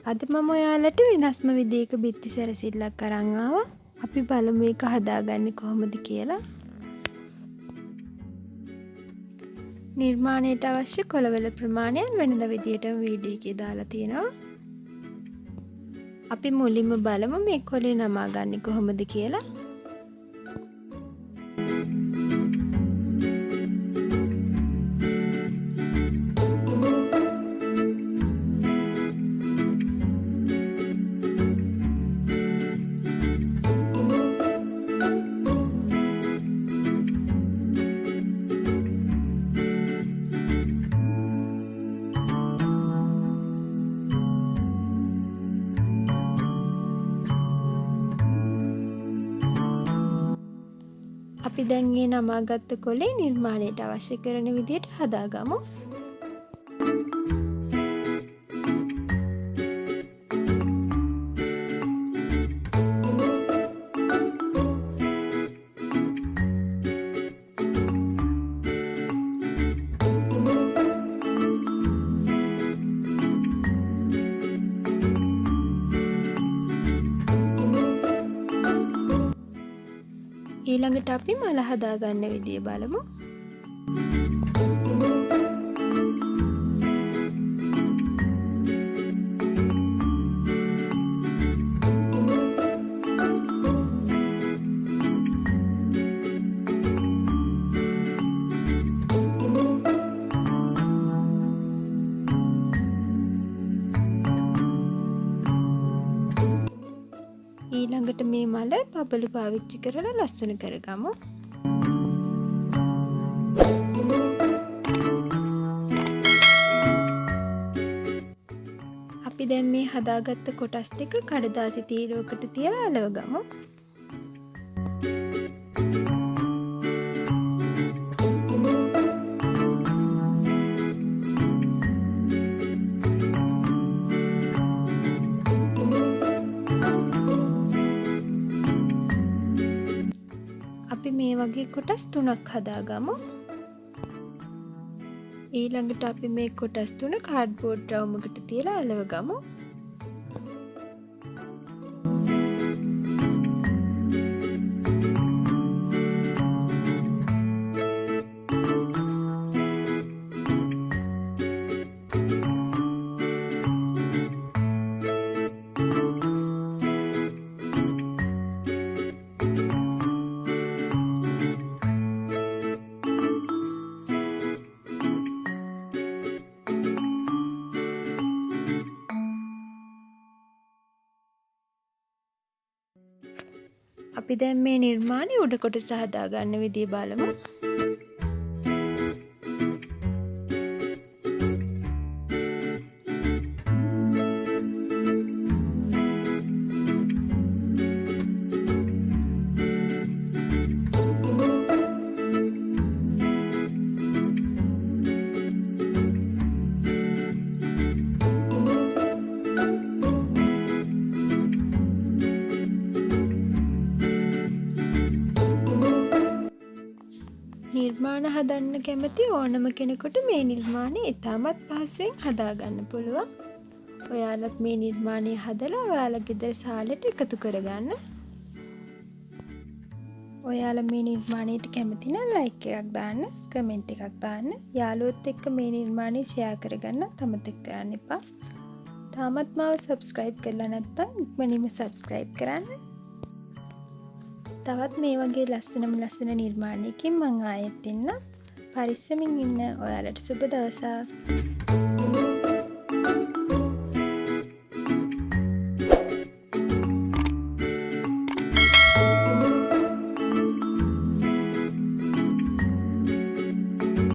අද මම ඔයාලට වෙනස්ම විදිහක බිත්ති සැරසිල්ලක් අරන් ආවා. අපි බලමු මේක හදාගන්නේ කොහොමද කියලා. නිර්මාණයට අවශ්‍ය කොළවල ප්‍රමාණයන් වෙනද විදිහටම වීඩියෝ එකේ දාලා තියෙනවා. අපි මුලින්ම බලමු මේ කොළේ නමා ගන්නේ කොහොමද කියලා. අපි දැන් මේ නමාගත්ත කොළේ නිර්මාණයට අවශ්‍ය කරන විදිහට හදාගමු. ඊළඟට අපි මල හදාගන්න විදිය බලමු. ඊළඟට මේ මල බබලු පාවිච්චි කරලා ලස්සන කරගමු. අපි දැන් මේ හදාගත්ත කොටස් ටික කඩදාසි තීරුවකට තියලා අලවගමු. අපි මේ වගේ කොටස් 3ක් හදාගමු. ඊළඟට අපි මේ කොටස් 3 කාඩ්බෝඩ් රවුමකට තියලා අලවගමු. අපි දැන් මේ නිර්මාණයේ උඩ කොටස හදාගන්න විදිය බලමු. නිර්මාණ හදන්න කැමති ඕනම කෙනෙකුට මේ නිර්මාණය ඉතාමත් පහසුවෙන් හදාගන්න පුළුවන්. ඔයාලත් මේ නිර්මාණය හදලා ඔයාලා ගෙදර සාලෙට එකතු කරගන්න. ඔයාලා මේ නිර්මාණයට කැමති නම් ලයික් එකක් දාන්න, කමෙන්ට් එකක් දාන්න. යාළුවොත් එක්ක මේ නිර්මාණය ෂෙයා කරගන්න අමතක කරන්න එපා. තාමත් මාව සබ්ස්ක්‍රයිබ් කරලා නැත්නම් ඉක්මනින්ම සබ්ස්ක්‍රයිබ් කරන්න. තවත් මේ වගේ ලස්සන නිර්මාණයකින් මං ආයෙත් එන්නම්. පරිස්සමින් ඉන්න. ඔයාලට සුබ දවසක්.